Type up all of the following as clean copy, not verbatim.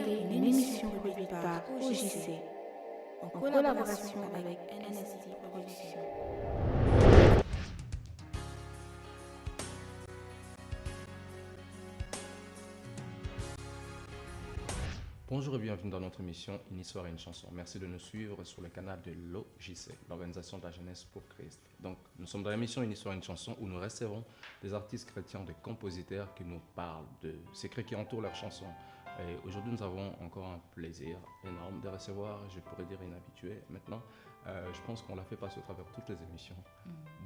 une émission produite par OJC en collaboration avec NST Productions. Bonjour et bienvenue dans notre émission Une histoire et une chanson. Merci de nous suivre sur le canal de l'OJC, l'Organisation de la Jeunesse pour Christ. Donc, nous sommes dans l'émission Une histoire et une chanson où nous recevons des artistes chrétiens, des compositeurs qui nous parlent de secrets qui entourent leurs chansons. Et aujourd'hui, nous avons encore un plaisir énorme de recevoir, je pourrais dire inhabitué maintenant. Je pense qu'on l'a fait passer au travers toutes les émissions.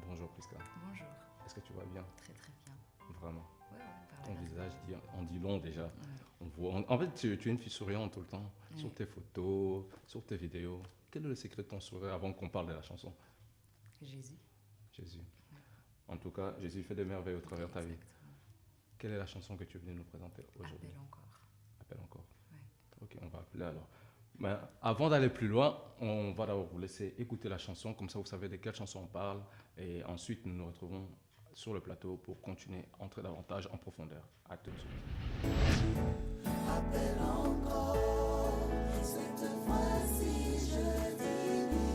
Bonjour Priska. Bonjour. Est-ce que tu vas bien? Très très bien. Vraiment. Ouais, Ton visage on dit long déjà. Ouais. On voit, en fait, tu es une fille souriante tout le temps, Ouais. sur tes photos, sur tes vidéos. Quel est le secret de ton sourire avant qu'on parle de la chanson? Jésus. Jésus. En tout cas, Jésus fait des merveilles au travers de ta vie. Exactement. Quelle est la chanson que tu es venu nous présenter aujourd'hui? Appelle encore. Appelle encore. Ouais. Ok, on va appeler alors. Mais avant d'aller plus loin, on va d'abord vous laisser écouter la chanson, comme ça vous savez de quelle chanson on parle. Et ensuite, nous nous retrouvons sur le plateau pour continuer à entrer davantage en profondeur. À tout de suite. Appelle encore, cette fois-ci je dis oui.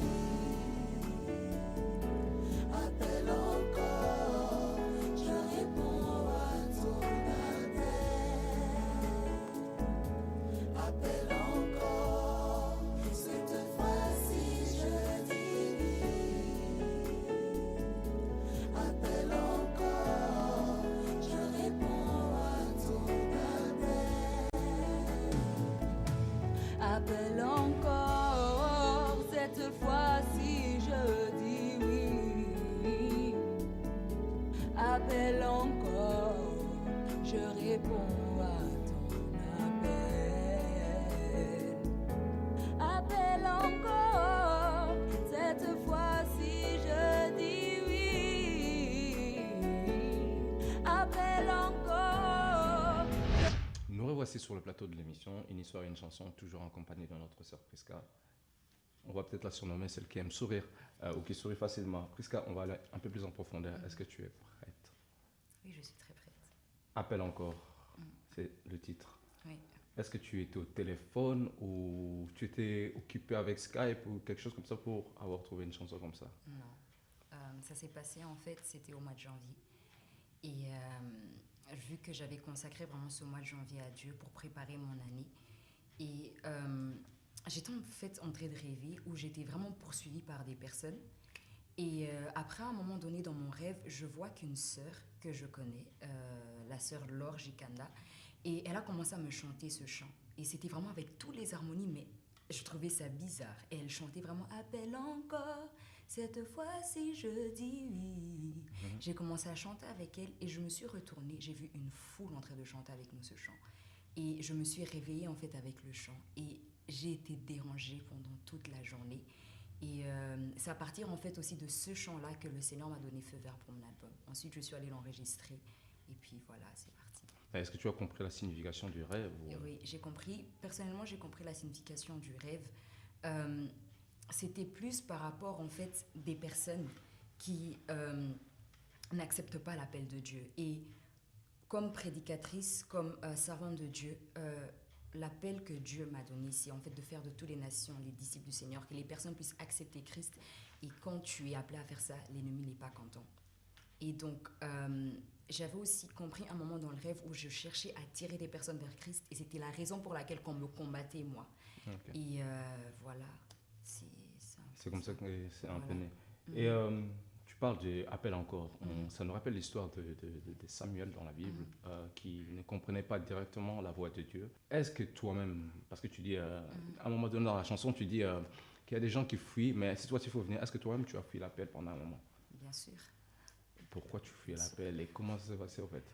Appelle encore, je réponds à ton appel. Appelle encore, cette fois-ci je dis oui. Appelle encore, je réponds à ton appelle encore, cette fois-ci je dis oui. Appelle encore, je réponds à ton appel. Appelle encore, cette fois-ci je dis oui. Appelle encore. Nous revoici sur le plateau de l'émission Une histoire et une chanson, toujours en compagnie de notre sœur Priska. On va peut-être la surnommer celle qui aime sourire ou qui sourit facilement. Priska, on va aller un peu plus en profondeur. Est-ce que tu es prête? Oui, je suis très prête. Appelle encore, c'est le titre. Oui. Est-ce que tu étais au téléphone ou tu étais occupé avec Skype ou quelque chose comme ça pour avoir trouvé une chanson comme ça? Non. Ça s'est passé en fait, c'était au mois de janvier. Et vu que j'avais consacré vraiment ce mois de janvier à Dieu pour préparer mon année, et j'étais en fait en train de rêver où j'étais vraiment poursuivie par des personnes. Et après, à un moment donné dans mon rêve, je vois qu'une sœur que je connais, la sœur Laure Gikanda, et elle a commencé à me chanter ce chant. Et c'était vraiment avec toutes les harmonies, mais je trouvais ça bizarre. Et elle chantait vraiment « Appelle encore, cette fois-ci je dis oui ». J'ai commencé à chanter avec elle et je me suis retournée. J'ai vu une foule en train de chanter avec nous ce chant. Et je me suis réveillée en fait avec le chant. Et j'ai été dérangée pendant toute la journée. Et c'est à partir en fait aussi de ce chant-là que le Seigneur m'a donné feu vert pour mon album. Ensuite, je suis allée l'enregistrer. Et puis voilà, c'est parti. Est-ce que tu as compris la signification du rêve ou... Oui, j'ai compris. Personnellement, j'ai compris la signification du rêve. C'était plus par rapport en fait des personnes qui n'acceptent pas l'appel de Dieu. Et comme prédicatrice, comme servante de Dieu, l'appel que Dieu m'a donné, c'est en fait de faire de toutes les nations les disciples du Seigneur, que les personnes puissent accepter Christ. Et quand tu es appelé à faire ça, l'ennemi n'est pas content. Et donc, j'avais aussi compris un moment dans le rêve où je cherchais à tirer des personnes vers Christ. Et c'était la raison pour laquelle on me combattait, moi. Okay. Et voilà, c'est comme ça que c'est un voilà. peu né. Et tu parles d'Appel encore. Ça nous rappelle l'histoire de Samuel dans la Bible qui ne comprenait pas directement la voix de Dieu. Est-ce que toi-même, parce que tu dis, à un moment donné dans la chanson, tu dis qu'il y a des gens qui fuient, mais si toi tu faut venir, est-ce que toi-même tu as fui l'appel pendant un moment? Bien sûr. Pourquoi tu fuis l'appel et comment ça s'est passé en fait?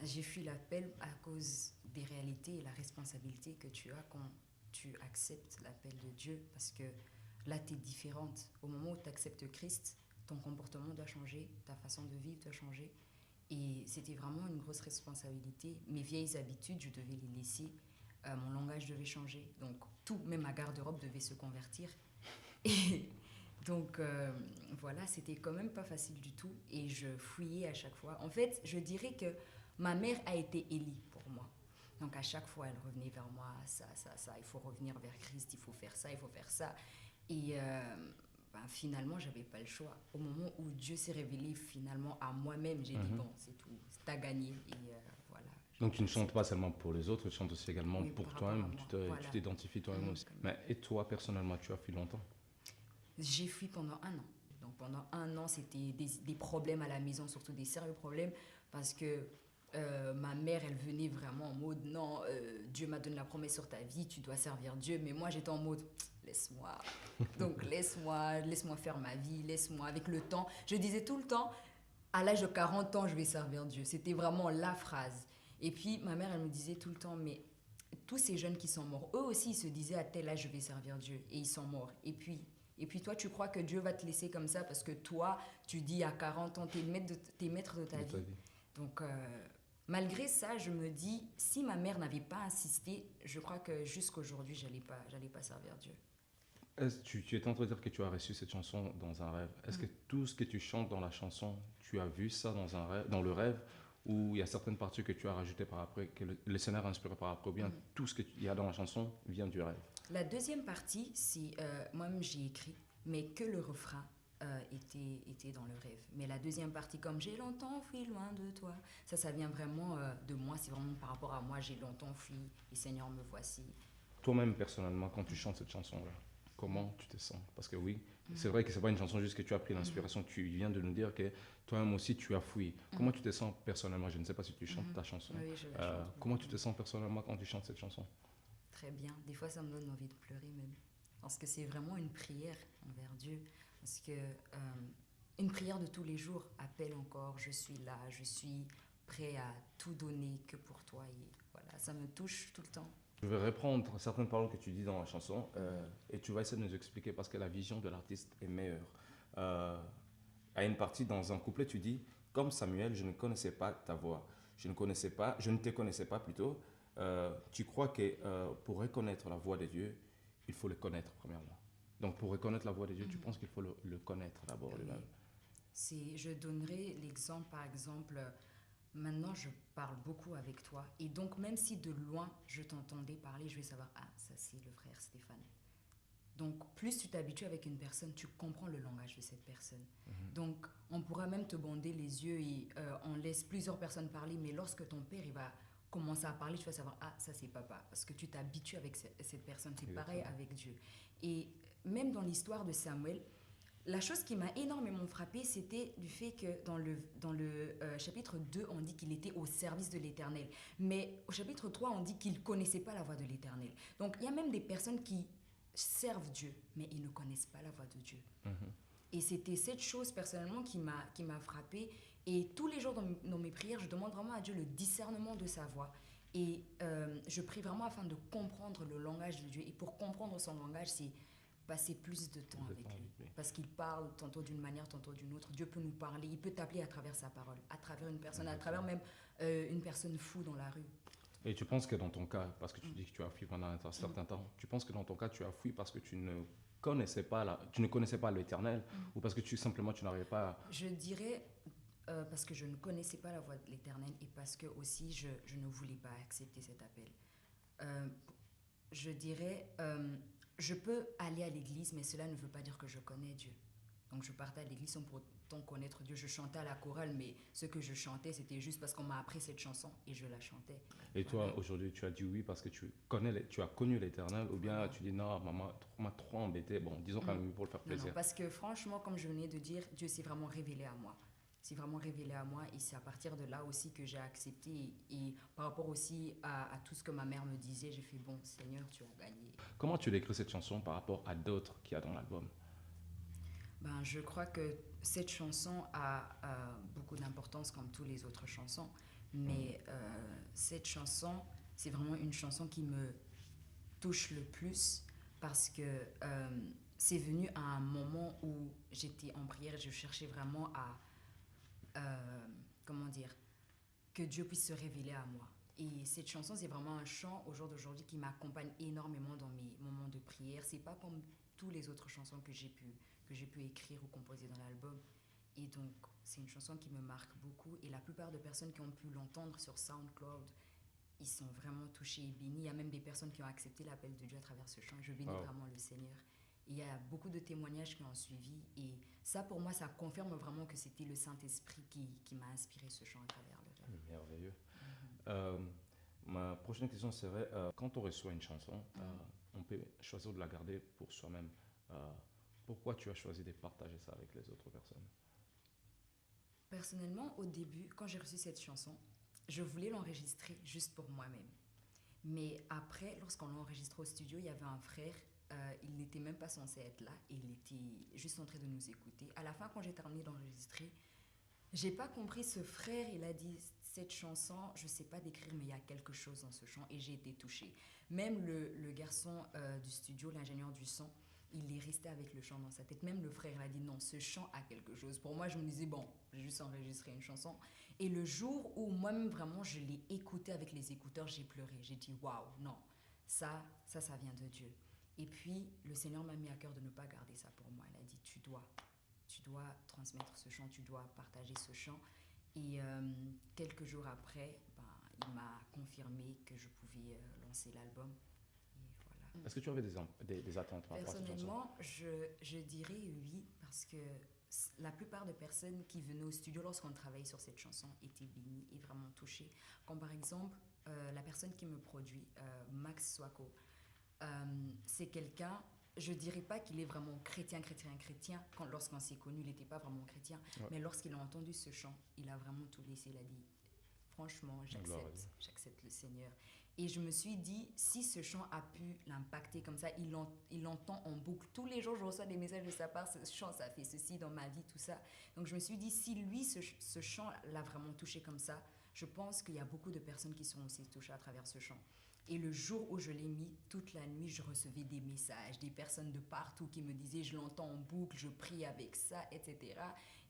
J'ai fui l'appel à cause des réalités et la responsabilité que tu as quand tu acceptes l'appel de Dieu, parce que là tu es différente. Au moment où tu acceptes Christ, ton comportement doit changer, ta façon de vivre doit changer. Et c'était vraiment une grosse responsabilité. Mes vieilles habitudes, je devais les laisser. Mon langage devait changer. Donc tout, même ma garde-robe devait se convertir. Et Donc voilà, c'était quand même pas facile du tout et je fouillais à chaque fois. En fait, je dirais que ma mère a été Élie pour moi. Donc à chaque fois, elle revenait vers moi, ça, il faut revenir vers Christ, il faut faire ça, il faut faire ça. Et finalement, j'avais pas le choix. Au moment où Dieu s'est révélé finalement à moi-même, j'ai dit, bon, c'est tout, t'as gagné. Et voilà. Donc tu ne chantes pas seulement pour les autres, tu chantes aussi également Oui, pour par toi-même, rapport à moi, voilà. tu t'identifies toi-même aussi. Mais et toi, personnellement, tu as fui longtemps? J'ai fui pendant 1 an. Donc pendant 1 an, c'était des problèmes à la maison, surtout des sérieux problèmes, parce que ma mère, elle venait vraiment en mode, non, Dieu m'a donné la promesse sur ta vie, tu dois servir Dieu. Mais moi, j'étais en mode, laisse-moi. Donc laisse-moi faire ma vie, laisse-moi. Avec le temps, je disais tout le temps, à l'âge de 40 ans, je vais servir Dieu. C'était vraiment la phrase. Et puis, ma mère, elle me disait tout le temps, mais tous ces jeunes qui sont morts, eux aussi, ils se disaient à tel âge, je vais servir Dieu. Et ils sont morts. Et puis toi, tu crois que Dieu va te laisser comme ça parce que toi, tu dis à 40 ans, t'es maître de ta vie. Donc, malgré ça, je me dis, si ma mère n'avait pas insisté, je crois que jusqu'aujourd'hui, j'allais pas servir Dieu. Tu es en train de dire que tu as reçu cette chanson dans un rêve. Est-ce que tout ce que tu chantes dans la chanson, tu as vu ça dans un rêve, dans le rêve, ou il y a certaines parties que tu as rajoutées par après, que le scénario a inspiré par après, ou bien tout ce qu'il y a dans la chanson vient du rêve? La deuxième partie, c'est moi-même j'ai écrit, mais que le refrain était dans le rêve. Mais la deuxième partie, comme j'ai longtemps fui loin de toi, ça vient vraiment de moi, c'est vraiment par rapport à moi, j'ai longtemps fui et Seigneur me voici. Toi-même, personnellement, quand tu chantes cette chanson-là, comment tu te sens? Parce que oui, c'est vrai que c'est pas une chanson juste que tu as pris l'inspiration, tu viens de nous dire que toi-même aussi tu as fui. Comment tu te sens personnellement? Je ne sais pas si tu chantes ta chanson. Oui, je la chante. Comment tu te sens personnellement quand tu chantes cette chanson? Très bien. Des fois, ça me donne envie de pleurer même. Parce que c'est vraiment une prière envers Dieu. Parce que une prière de tous les jours appelle encore, je suis là, je suis prêt à tout donner que pour toi. Et voilà, ça me touche tout le temps. Je vais reprendre certaines paroles que tu dis dans la chanson et tu vas essayer de nous expliquer parce que la vision de l'artiste est meilleure. À une partie, dans un couplet, tu dis « Comme Samuel, je ne connaissais pas ta voix. Je ne te connaissais pas plutôt. Tu crois que pour reconnaître la voix de Dieu, il faut le connaître premièrement. Donc pour reconnaître la voix de Dieu, tu penses qu'il faut le connaître d'abord lui-même. Je donnerai l'exemple, par exemple, maintenant je parle beaucoup avec toi et donc même si de loin je t'entendais parler, je vais savoir, ah ça c'est le frère Stéphane. Donc plus tu t'habitues avec une personne, tu comprends le langage de cette personne. Donc on pourra même te bander les yeux et on laisse plusieurs personnes parler, mais lorsque ton père il va commencer à parler, tu vas savoir, ah ça c'est papa, parce que tu t'habitues avec cette personne. C'est pareil avec Dieu. Et même dans l'histoire de Samuel, la chose qui m'a énormément frappée, c'était du fait que dans le chapitre 2, on dit qu'il était au service de l'Éternel. Mais au chapitre 3, on dit qu'il ne connaissait pas la voix de l'Éternel. Donc, il y a même des personnes qui servent Dieu, mais ils ne connaissent pas la voix de Dieu. Et c'était cette chose, personnellement, qui m'a frappée. Et tous les jours dans mes prières, je demande vraiment à Dieu le discernement de sa voix. Et je prie vraiment afin de comprendre le langage de Dieu. Et pour comprendre son langage, c'est passer plus de temps avec lui. Parce qu'il parle tantôt d'une manière, tantôt d'une autre. Dieu peut nous parler, il peut t'appeler à travers sa parole, à travers une personne, à travers même une personne fou dans la rue. Et tu penses que dans ton cas, parce que tu dis que tu as fui pendant un certain temps, tu penses que dans ton cas, tu as fui parce que tu ne connaissais pas l'Éternel ou parce que simplement tu n'arrivais pas à... Je dirais parce que je ne connaissais pas la voix de l'Éternel et parce que aussi je ne voulais pas accepter cet appel. Je dirais... je peux aller à l'église, mais cela ne veut pas dire que je connais Dieu. Donc je partais à l'église sans pour autant connaître Dieu. Je chantais à la chorale, mais ce que je chantais, c'était juste parce qu'on m'a appris cette chanson et je la chantais. Et toi, aujourd'hui, tu as dit oui parce que tu as connu l'Éternel, ou bien tu dis non, maman m'a trop embêté. Bon, disons quand même pour le faire plaisir. Non, parce que franchement, comme je venais de dire, Dieu s'est vraiment révélé à moi. C'est vraiment révélé à moi et c'est à partir de là aussi que j'ai accepté et par rapport aussi à tout ce que ma mère me disait, j'ai fait bon Seigneur, tu as gagné. Comment tu décris cette chanson par rapport à d'autres qu'il y a dans l'album? Je crois que cette chanson a beaucoup d'importance comme toutes les autres chansons, mais cette chanson, c'est vraiment une chanson qui me touche le plus parce que c'est venu à un moment où j'étais en prière et je cherchais vraiment à comment dire, que Dieu puisse se révéler à moi. Et cette chanson, c'est vraiment un chant au jour d'aujourd'hui qui m'accompagne énormément dans mes moments de prière. C'est pas comme toutes les autres chansons que j'ai pu écrire ou composer dans l'album. Et donc, c'est une chanson qui me marque beaucoup. Et la plupart des personnes qui ont pu l'entendre sur SoundCloud ils sont vraiment touchés et bénis. Il y a même des personnes qui ont accepté l'appel de Dieu à travers ce chant. Je bénis vraiment le Seigneur. Et il y a beaucoup de témoignages qui ont suivi. Et ça, pour moi, ça confirme vraiment que c'était le Saint-Esprit qui m'a inspiré ce chant à travers le rêve. Merveilleux. Ma prochaine question serait, quand on reçoit une chanson, on peut choisir de la garder pour soi-même. Pourquoi tu as choisi de partager ça avec les autres personnes? Personnellement, au début, quand j'ai reçu cette chanson, je voulais l'enregistrer juste pour moi-même. Mais après, lorsqu'on l'a enregistré au studio, il y avait un frère, il n'était même pas censé être là, et il était juste en train de nous écouter. À la fin, quand j'ai terminé d'enregistrer, j'ai pas compris, ce frère, il a dit, cette chanson, je sais pas décrire, mais il y a quelque chose dans ce chant, et j'ai été touchée. Même le garçon du studio, l'ingénieur du son, il est resté avec le chant dans sa tête. Même le frère, il a dit non, ce chant a quelque chose. Pour moi, je me disais, bon, j'ai juste enregistré une chanson. Et le jour où moi-même, vraiment, je l'ai écouté avec les écouteurs, j'ai pleuré. J'ai dit, waouh, non, ça vient de Dieu. Et puis, le Seigneur m'a mis à cœur de ne pas garder ça pour moi. Il a dit, tu dois transmettre ce chant, tu dois partager ce chant. Et quelques jours après, il m'a confirmé que je pouvais lancer l'album. Est-ce que tu avais des attentes par rapport à cette chanson? Personnellement, je dirais oui, parce que la plupart des personnes qui venaient au studio lorsqu'on travaillait sur cette chanson étaient bénies et vraiment touchées. Comme par exemple, la personne qui me produit, Max Swako, c'est quelqu'un, je ne dirais pas qu'il est vraiment chrétien. Lorsqu'on s'est connus, il n'était pas vraiment chrétien. Ouais. Mais lorsqu'il a entendu ce chant, il a vraiment tout laissé. Il a dit, franchement, j'accepte le Seigneur. Et je me suis dit, si ce chant a pu l'impacter comme ça, il l'entend en boucle. Tous les jours, je reçois des messages de sa part, ce chant, ça fait ceci dans ma vie, tout ça. Donc je me suis dit, si lui, ce chant l'a vraiment touché comme ça, je pense qu'il y a beaucoup de personnes qui seront aussi touchées à travers ce chant. Et le jour où je l'ai mis, toute la nuit, je recevais des messages, des personnes de partout qui me disaient, je l'entends en boucle, je prie avec ça, etc.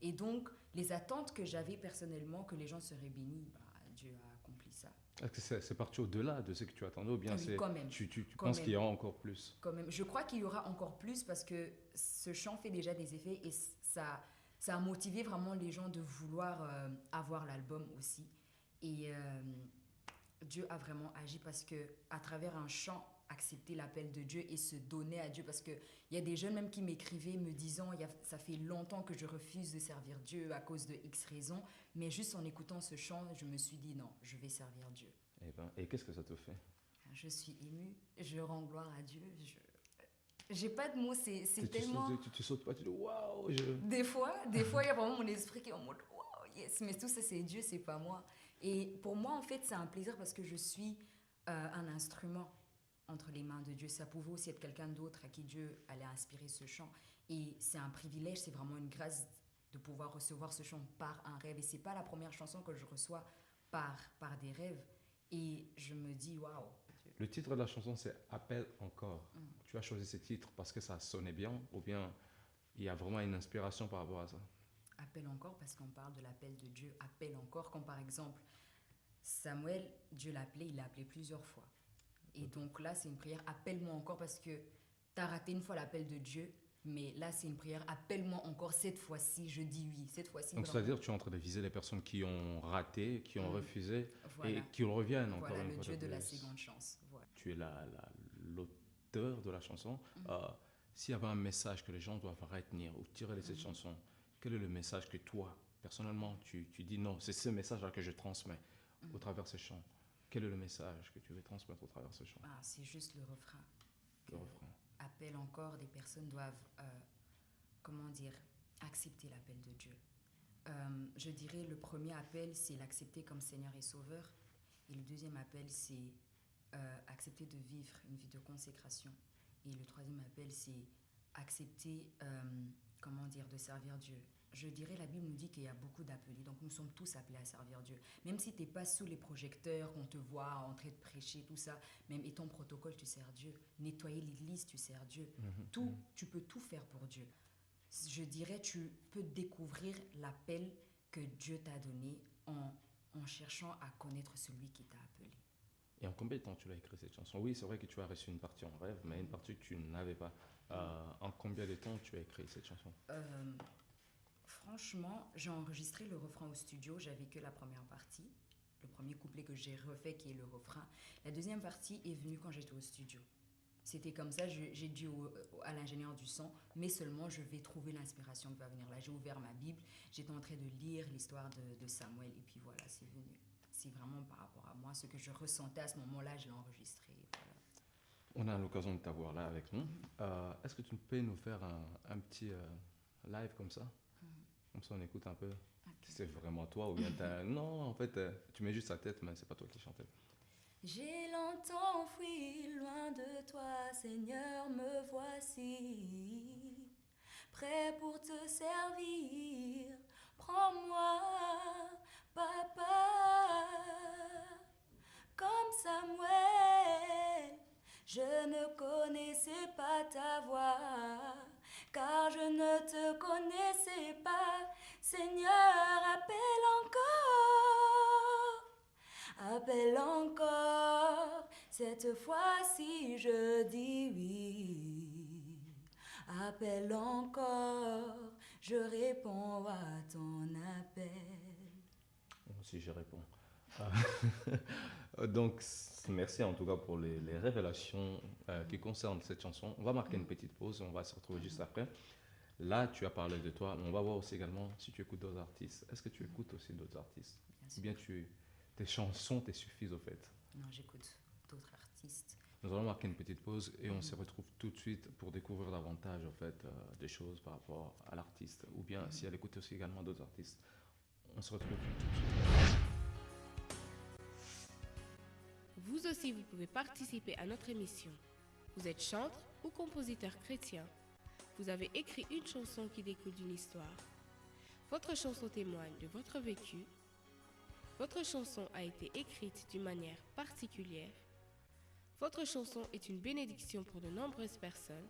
Et donc, les attentes que j'avais personnellement, que les gens seraient bénis, Dieu a accompli ça. Est-ce que c'est parti au-delà de ce que tu attendais ou bien oui, quand même. Tu penses qu'il y aura encore plus? Quand même. Je crois qu'il y aura encore plus parce que ce chant fait déjà des effets et ça a motivé vraiment les gens de vouloir avoir l'album aussi. Et Dieu a vraiment agi parce qu'à travers un chant, accepter l'appel de Dieu et se donner à Dieu, parce qu'il y a des jeunes même qui m'écrivaient me disant ça fait longtemps que je refuse de servir Dieu à cause de X raisons, mais juste en écoutant ce chant, je me suis dit non, je vais servir Dieu. Et qu'est-ce que ça te fait? Je suis émue, je rends gloire à Dieu, j'ai pas de mots, c'est tellement... Tu sautes pas, tu dis waouh. Des fois, il y a vraiment mon esprit qui est en mode waouh, yes, mais tout ça c'est Dieu, c'est pas moi. Et pour moi en fait c'est un plaisir parce que je suis un instrument entre les mains de Dieu. Ça pouvait aussi être quelqu'un d'autre à qui Dieu allait inspirer ce chant. Et c'est un privilège, c'est vraiment une grâce de pouvoir recevoir ce chant par un rêve. Et c'est pas la première chanson que je reçois par des rêves. Et je me dis, waouh. Le titre de la chanson, c'est « Appelle encore ». Tu as choisi ce titre parce que ça sonnait bien ou bien il y a vraiment une inspiration par rapport à ça? Appelle encore parce qu'on parle de l'appel de Dieu. Appelle encore, comme par exemple, Samuel, Dieu l'appelait, il l'a appelé plusieurs fois. Et donc là, c'est une prière, appelle-moi encore parce que tu as raté une fois l'appel de Dieu, mais là, c'est une prière, appelle-moi encore cette fois-ci, je dis oui, cette fois-ci. Donc, c'est-à-dire que tu es en train de viser les personnes qui ont raté, qui ont refusé et qui reviennent encore une fois. Voilà, le Dieu de la seconde chance. Voilà. Tu es l'auteur de la chanson. S'il y avait un message que les gens doivent retenir ou tirer de cette chanson, quel est le message que toi, personnellement, tu dis non, c'est ce message-là que je transmets au travers de ces chants? Quel est le message que tu veux transmettre au travers de ce chant? C'est juste le refrain. Le refrain. Appelle encore, des personnes doivent, accepter l'appel de Dieu. Je dirais le premier appel, c'est l'accepter comme Seigneur et Sauveur. Et le deuxième appel, c'est accepter de vivre une vie de consécration. Et le troisième appel, c'est accepter, de servir Dieu. Je dirais, la Bible nous dit qu'il y a beaucoup d'appelés, donc nous sommes tous appelés à servir Dieu. Même si tu n'es pas sous les projecteurs, qu'on te voit en train de prêcher, tout ça, même étant protocole, tu sers Dieu. Nettoyer l'église, tu sers Dieu. Tu peux tout faire pour Dieu. Je dirais, tu peux découvrir l'appel que Dieu t'a donné en cherchant à connaître celui qui t'a appelé. Et en combien de temps tu l'as écrit cette chanson? Oui, c'est vrai que tu as reçu une partie en rêve, mais une partie que tu n'avais pas. En combien de temps tu as écrit cette chanson? Franchement, j'ai enregistré le refrain au studio, j'avais que la première partie. le premier couplet que j'ai refait, qui est le refrain. La deuxième partie est venue quand j'étais au studio. C'était comme ça, j'ai dit à l'ingénieur du son, mais seulement je vais trouver l'inspiration qui va venir là. J'ai ouvert ma Bible, j'étais en train de lire l'histoire de Samuel, et puis voilà, c'est venu. C'est vraiment par rapport à moi, ce que je ressentais à ce moment-là, je l'ai enregistré. Voilà. On a l'occasion de t'avoir là avec nous. Est-ce que tu peux nous faire un petit live comme ça? Comme ça, on écoute un peu. Si c'est vraiment toi ou bien non, en fait, tu mets juste ta tête, mais c'est pas toi qui chantais. J'ai longtemps fui loin de toi, Seigneur, me voici, prêt pour te servir. Prends-moi, Papa, comme Samuel. Je ne connaissais pas ta voix, car je ne te connaissais pas. Seigneur, appelle encore, cette fois-ci je dis oui. Appelle encore, je réponds à ton appel. Moi aussi, je réponds. Donc, merci en tout cas pour les révélations qui concernent cette chanson. On va marquer une petite pause, on va se retrouver juste après. Là, tu as parlé de toi, mais on va voir aussi également si tu écoutes d'autres artistes. Est-ce que tu écoutes aussi d'autres artistes? Ou bien tes chansons te suffisent au fait? Non, j'écoute d'autres artistes. Nous allons marquer une petite pause et on se retrouve tout de suite pour découvrir davantage au fait, des choses par rapport à l'artiste. Ou bien si elle écoute aussi également d'autres artistes. On se retrouve tout de suite. Vous aussi, vous pouvez participer à notre émission. Vous êtes chanteur ou compositeur chrétien. Vous avez écrit une chanson qui découle d'une histoire. Votre chanson témoigne de votre vécu. Votre chanson a été écrite d'une manière particulière. Votre chanson est une bénédiction pour de nombreuses personnes.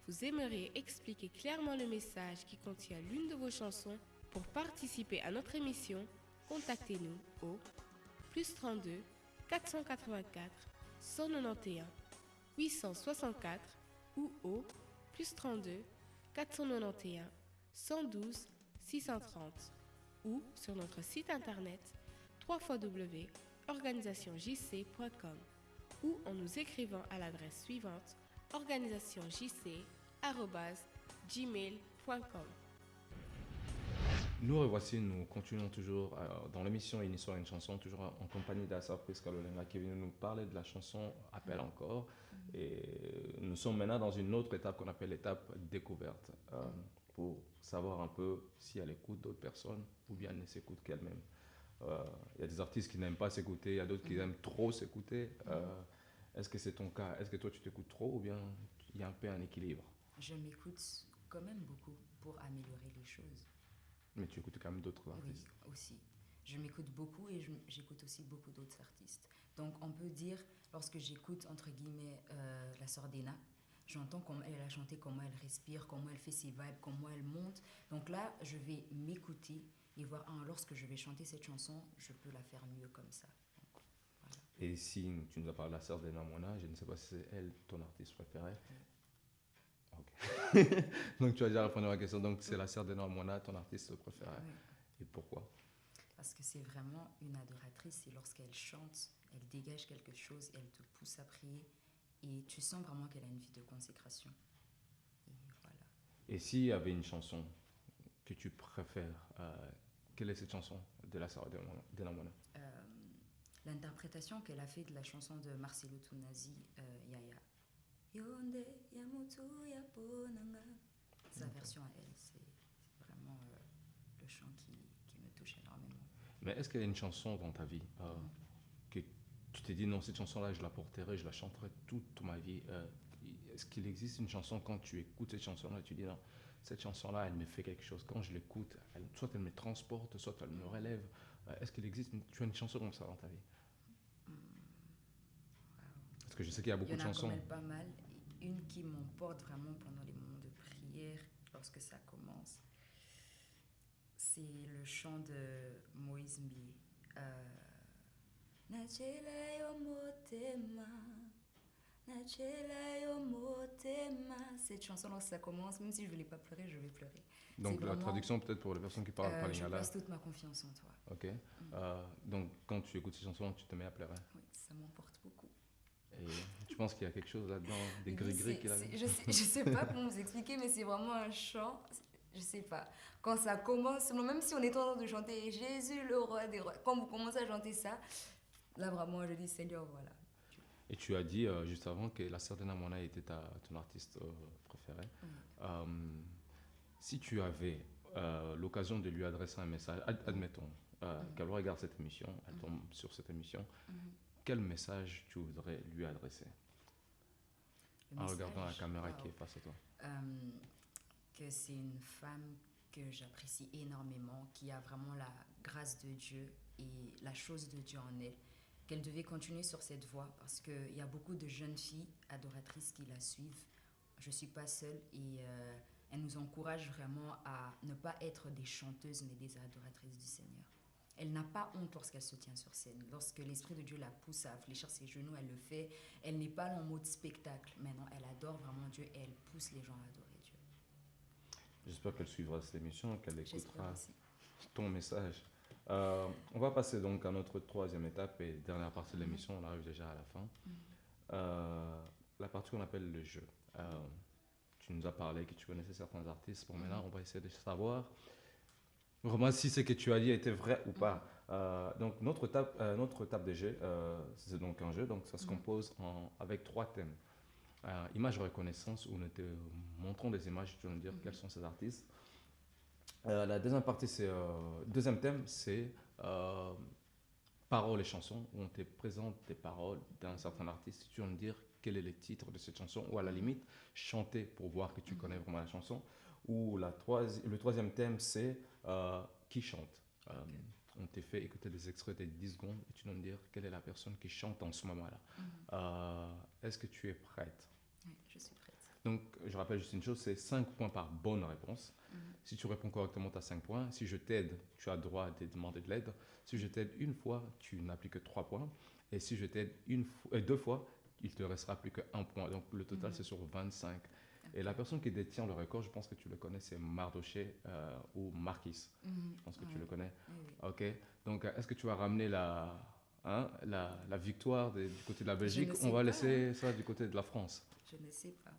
Vous aimeriez expliquer clairement le message qui contient l'une de vos chansons. Pour participer à notre émission, contactez-nous au +32 484 191 864 ou au +32 491 112 630 ou sur notre site internet www.organisationsjc.com ou en nous écrivant à l'adresse suivante organisationsjc@gmail.com. Nous revoici, nous continuons toujours dans l'émission Une histoire, une chanson, toujours en compagnie d'Assa Priscalolena qui est venue nous parler de la chanson Appelle encore. Et nous sommes maintenant dans une autre étape qu'on appelle l'étape découverte, pour savoir un peu si elle écoute d'autres personnes ou bien elle ne s'écoute qu'elle-même. Il y a des artistes qui n'aiment pas s'écouter, il y a d'autres qui aiment trop s'écouter. Est-ce que c'est ton cas? Est-ce que toi tu t'écoutes trop ou bien il y a un peu un équilibre? Je m'écoute quand même beaucoup pour améliorer les choses. Mais tu écoutes quand même d'autres artistes? Oui, aussi. Je m'écoute beaucoup et j'écoute aussi beaucoup d'autres artistes. Donc on peut dire, lorsque j'écoute entre guillemets la sœur Dena, j'entends comment elle a chanté, comment elle respire, comment elle fait ses vibes, comment elle monte. Donc là, je vais m'écouter et voir, lorsque je vais chanter cette chanson, je peux la faire mieux comme ça. Donc, voilà. Et si tu nous as parlé de la sœur d'Ena Mona, je ne sais pas si c'est elle ton artiste préféré. Oui. Ok. Donc tu as déjà répondu à la question. Donc c'est la sœur d'Ena Mona, ton artiste préféré. Oui. Et pourquoi? Parce que c'est vraiment une adoratrice et lorsqu'elle chante, elle dégage quelque chose et elle te pousse à prier. Et tu sens vraiment qu'elle a une vie de consécration. Et voilà. Et s'il y avait une chanson que tu préfères, quelle est cette chanson de la sœur d'Ena Mona? L'interprétation qu'elle a fait de la chanson de Marcelo Tunasi, Yaya. Yonde yamutu yaponanga. Sa version à elle, c'est vraiment le chant qui me touche énormément. Mais est-ce qu'il y a une chanson dans ta vie que tu t'es dit non, cette chanson-là, je la porterai, je la chanterai toute ma vie? Est-ce qu'il existe une chanson quand tu écoutes cette chanson-là et tu dis non, cette chanson-là, elle me fait quelque chose. Quand je l'écoute, soit elle me transporte, soit elle me relève. Est-ce qu'il existe, tu as une chanson comme ça dans ta vie? Parce que je sais qu'il y a beaucoup de chansons. Il y en a quand même pas mal. Une qui m'emporte vraiment pendant les moments de prière, lorsque ça commence, c'est le chant de Moïse Mbi. Nachela yo motema Nachela yo motema. Cette chanson, lorsque ça commence, même si je ne voulais pas pleurer, je vais pleurer. Donc C'est la vraiment, traduction peut-être pour les personnes qui parlent pas je lingala. place toute ma confiance en toi. Ok. Donc quand tu écoutes ces chansons, tu te mets à pleurer. Oui, ça m'emporte beaucoup. Et tu penses qu'il y a quelque chose là-dedans, des Oui, gris-gris qu'il a. je sais pas comment vous expliquer, mais c'est vraiment un chant. Je sais pas. Quand ça commence, même si on est en train de chanter Jésus le roi des rois, quand vous commencez à chanter ça, là vraiment je dis Seigneur, voilà. Et tu as dit juste avant que la sœur de Namona était ton artiste préféré. Si tu avais l'occasion de lui adresser un message, admettons qu'elle regarde cette émission, elle tombe sur cette émission, quel message tu voudrais lui adresser en regardant la caméra qui est face à toi? Que c'est une femme que j'apprécie énormément, qui a vraiment la grâce de Dieu et la chose de Dieu en elle, qu'elle devait continuer sur cette voie parce qu'il y a beaucoup de jeunes filles adoratrices qui la suivent. Je ne suis pas seule et elle nous encourage vraiment à ne pas être des chanteuses mais des adoratrices du Seigneur. Elle n'a pas honte lorsqu'elle se tient sur scène. Lorsque l'Esprit de Dieu la pousse à fléchir ses genoux, elle le fait. Elle n'est pas en mode spectacle. Maintenant, elle adore vraiment Dieu et elle pousse les gens à adorer Dieu. J'espère qu'elle suivra cette émission, qu'elle écoutera aussi ton message. On va passer donc à notre troisième étape et dernière partie de l'émission. On arrive déjà à la fin. La partie qu'on appelle le jeu. Tu nous as parlé que tu connaissais certains artistes. Bon, maintenant, on va essayer de savoir vraiment si ce que tu as dit était vrai ou pas. Donc, notre table de jeu, c'est donc un jeu. Donc, ça se compose avec 3 thèmes. Image de reconnaissance, où nous te montrons des images, tu vas nous dire quels sont ces artistes. La deuxième partie, deuxième thème, c'est paroles et chansons, où on te présente des paroles d'un certain artiste. Tu vas nous dire quel est le titre de cette chanson, ou à la limite, chanter pour voir que tu connais vraiment la chanson. Ou le troisième thème, c'est qui chante. On te fait écouter des extraits de 10 secondes et tu vas nous dire quelle est la personne qui chante en ce moment-là. Est-ce que tu es prête? Oui, je suis prête. Donc, je rappelle juste une chose, c'est 5 points par bonne réponse. Si tu réponds correctement, tu as 5 points. Si je t'aide, tu as le droit de demander de l'aide. Si je t'aide une fois, tu n'as plus que 3 points. Et si je t'aide 2 fois, il ne te restera plus que 1 point. Donc, le total, c'est sur 25. Okay. Et la personne qui détient le record, je pense que tu le connais, c'est Mardoché ou Marquis. Je pense que tu le connais. Ok. Donc, est-ce que tu vas ramener la victoire du côté de la Belgique? On va laisser ça du côté de la France. Je ne sais pas.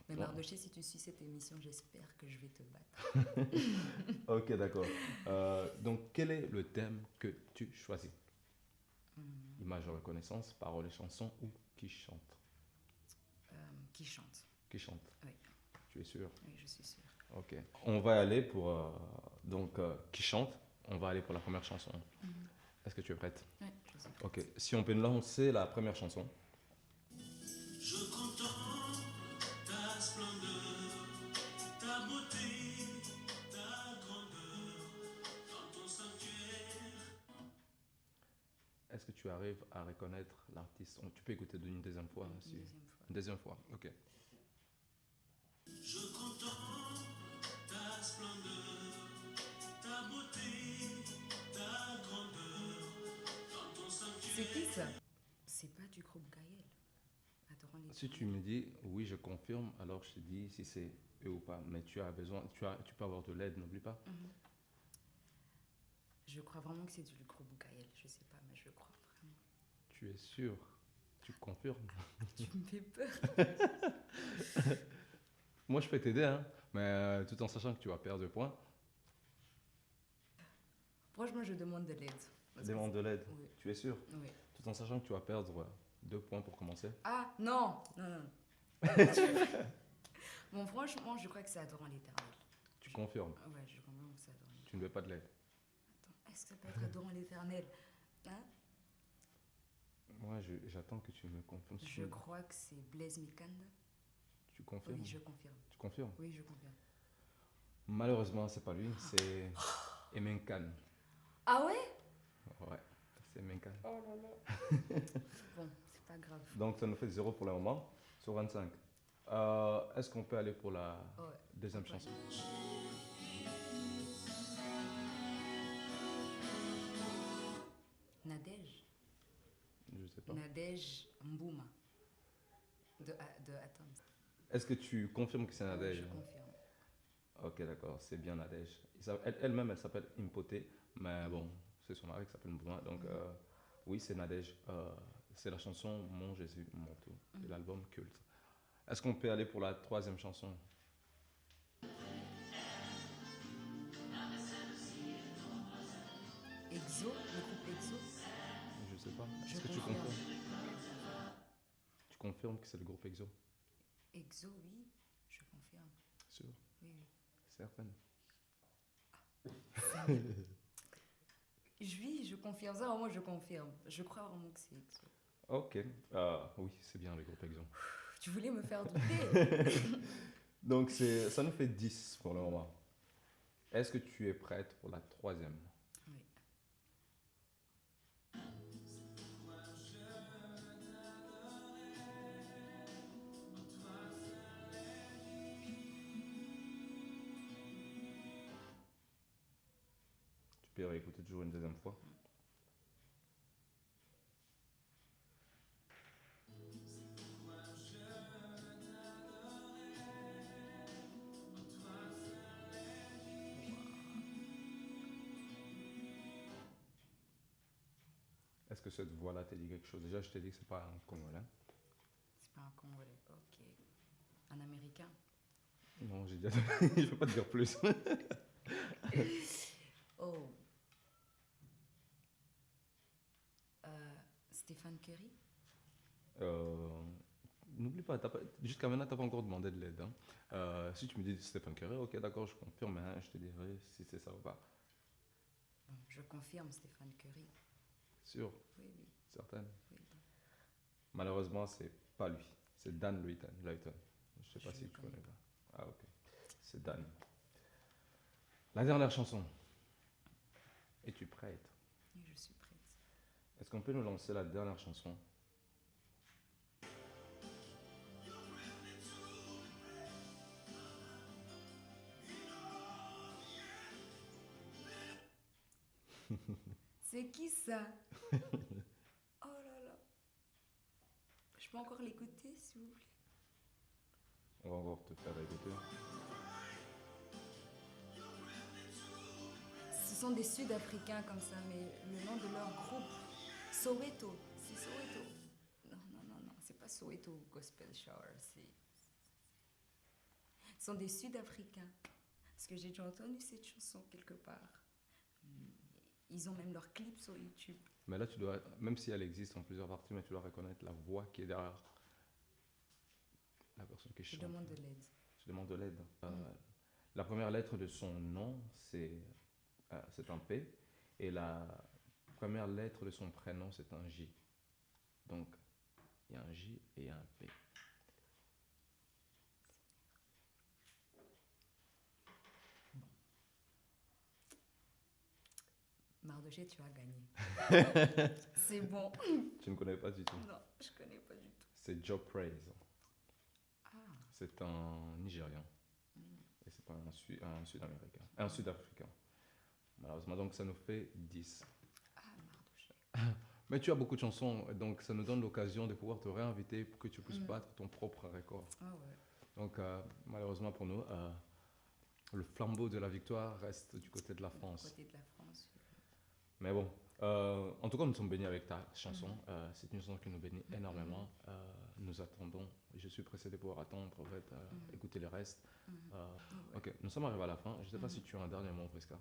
Mais Mardoché, si tu suis cette émission, j'espère que je vais te battre. Ok, d'accord. Donc, quel est le thème que tu choisis? Image de reconnaissance, paroles et chansons ou qui chante? Qui chante. Qui chante? Oui. Tu es sûr? Oui, je suis sûre. Ok. On va aller pour qui chante. On va aller pour la première chanson. Est-ce que tu es prête? Oui, je suis prête. Ok. Si on peut lancer la première chanson. Je contemple ta splendeur, ta beauté, ta grandeur, dans ton sanctuaire. Est-ce que tu arrives à reconnaître l'artiste? Tu peux écouter une deuxième fois. Une si... deuxième fois. Une deuxième fois, ok. Je contemple ta splendeur, ta beauté, ta grandeur, dans ton sanctuaire. C'est qui ça? C'est pas du groupe Gaël. Si tu me dis oui, je confirme, alors je te dis si c'est eux ou pas. Mais tu peux avoir de l'aide, n'oublie pas. Je crois vraiment que c'est du groupe Gaël. Je sais pas, mais je crois vraiment. Tu es sûr? Tu confirmes? Tu me fais peur. Moi, je peux t'aider, hein, mais tout en sachant que tu vas perdre 2 points. Franchement, je demande de l'aide. Demande de l'aide. Oui. Tu es sûr? Oui. Tout en sachant que tu vas perdre 2 points pour commencer. Ah, non. Bon, franchement, je crois que c'est Adorant l'Éternel. Tu confirmes? Ouais, je comprends que c'est Adorant l'Éternel. Tu ne veux pas de l'aide? Attends, est-ce que ça peut être Adorant l'Éternel? Hein? Moi, j'attends que tu me confirmes. Je crois que c'est Blaise Mikanda. Tu confirmes? Oui, je confirme. Tu confirmes? Oui, je confirme. Malheureusement, c'est pas lui, c'est Emenkan. Ah ouais? Ouais, c'est Emenkan. Oh là là. Bon, c'est pas grave. Donc, ça nous fait 0 pour le moment, sur 25. Est-ce qu'on peut aller pour la deuxième chanson? Nadège. Je sais pas. Nadège Mbouma. de Atoms. Est-ce que tu confirmes que c'est Oui, Nadège? je confirme. Ok, d'accord, c'est bien Nadège. Elle-même, elle s'appelle Impoté, mais bon, c'est son mari qui s'appelle Mbouin. Donc, oui, c'est Nadège. C'est la chanson Mon Jésus, mon tout, de l'album Culte. Est-ce qu'on peut aller pour la troisième chanson? EXO, le groupe EXO. Je sais pas. Je Est-ce que tu confirme. confirmes? Tu confirmes que c'est le groupe EXO? EXO, oui, je confirme. Sûr? Oui, oui. Certaine? Oui, je confirme. Ça, moi, je confirme. Je crois vraiment que c'est EXO. Ok. Oui, c'est bien le groupe EXO. Tu voulais me faire douter. Donc, ça nous fait 10 pour le moment. Est-ce que tu es prête pour la troisième? Oui. Tu peux réécouter toujours une deuxième fois. Est-ce que cette voix-là t'a dit quelque chose? Déjà, je t'ai dit que c'est pas un Congolais. C'est pas un Congolais. Ok. Un Américain. Non, j'ai déjà... je peux pas te dire plus. Oh. Stephen Curry. N'oublie pas, jusqu'à maintenant, tu n'as pas encore demandé de l'aide. Hein. Si tu me dis Stephen Curry, ok, d'accord, je confirme, hein, je te dirai si c'est ça ou pas. Bon, je confirme Stephen Curry. Sûr, Oui, oui, certaine. oui. Malheureusement, c'est pas lui. C'est Dan Layton. Je ne sais pas Je si le tu connais connais pas. Ah, ok. C'est Dan. La dernière chanson. Es-tu prête? Oui, je suis prête. Est-ce qu'on peut nous lancer la dernière chanson? C'est qui ça? Oh là là. Je peux encore l'écouter, s'il vous plaît? On va encore te faire écouter. Ce sont des Sud-Africains comme ça, mais le nom de leur groupe, Soweto. C'est Soweto. Non, non, non, non, c'est pas Soweto Gospel Shower. Ce sont des Sud-Africains. Parce que j'ai déjà entendu cette chanson quelque part. Ils ont même leur clip sur YouTube. Mais là, tu dois, même si elle existe en plusieurs parties, mais tu dois reconnaître la voix qui est derrière la personne qui Je chante. demande de l'aide. Tu demandes de l'aide. La première lettre de son nom, c'est un P. Et la première lettre de son prénom, c'est un J. Donc, il y a un J et un P. Mardoché, tu as gagné. C'est bon. Tu ne connais pas du tout. Non, je connais pas du tout. C'est Joe Praise. Ah, C'est un Nigérian. Et c'est pas un Sud-Américain. Un Sud-Africain. Malheureusement, donc ça nous fait 10. Mardoché. Mais tu as beaucoup de chansons, donc ça nous donne l'occasion de pouvoir te réinviter pour que tu puisses battre ton propre record. Ah ouais. Donc, malheureusement pour nous, le flambeau de la victoire reste du côté de la France. Côté de la France. Mais bon, en tout cas, nous sommes bénis avec ta chanson. C'est une chanson qui nous bénit énormément. Nous attendons, je suis pressé de pouvoir attendre, en fait, écouter le reste. Ok, nous sommes arrivés à la fin. Je ne sais pas si tu as un dernier mot, Prisca.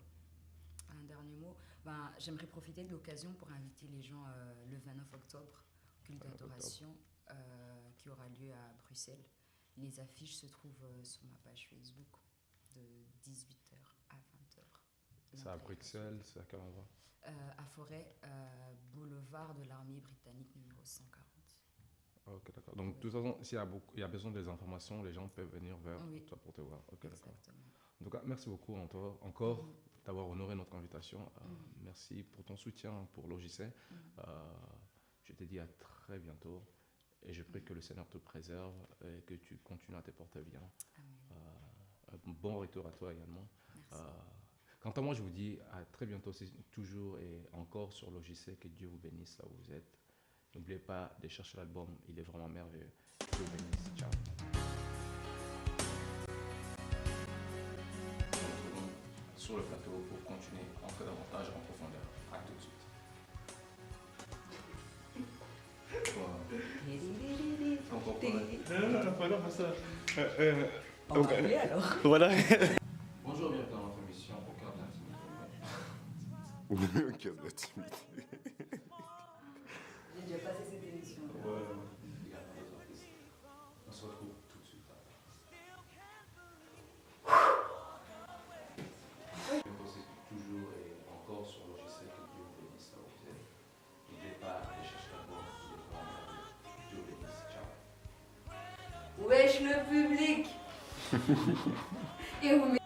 Un dernier mot. Ben, j'aimerais profiter de l'occasion pour inviter les gens le 29 octobre, culte d'adoration qui aura lieu à Bruxelles. Les affiches se trouvent sur ma page Facebook de 18h à 20h. C'est à Bruxelles, c'est à quel endroit? À Forêt, boulevard de l'armée britannique numéro 140. Ok, d'accord. Donc, de toute façon, s'il y a besoin des informations, les gens peuvent venir vers toi pour te voir. Ok, d'accord. En tout cas, merci beaucoup encore d'avoir honoré notre invitation. Merci pour ton soutien pour l'OJC. Je te dis à très bientôt et je prie que le Seigneur te préserve et que tu continues à te porter bien. Un bon retour à toi également. Quant à moi, je vous dis à très bientôt. C'est toujours et encore sur l'OJC. Que Dieu vous bénisse là où vous êtes. N'oubliez pas de chercher l'album, il est vraiment merveilleux. Dieu vous bénisse. Ciao. Nous nous retrouvons sur le plateau pour continuer à entrer davantage en profondeur. À tout de suite. On va appeler alors. Voilà. Bonjour, bienvenue dans notre émission Au cœur de l'intimité. Au cœur de l'intimité. J'ai déjà passé cette émission. On se retrouve tout de suite après. C'est toujours et encore sur l'OGC que Dieu vous bénisse. N'oubliez pas de chercher la bonne, Dieu vous bénisse. Ciao. Wesh le public. Et vous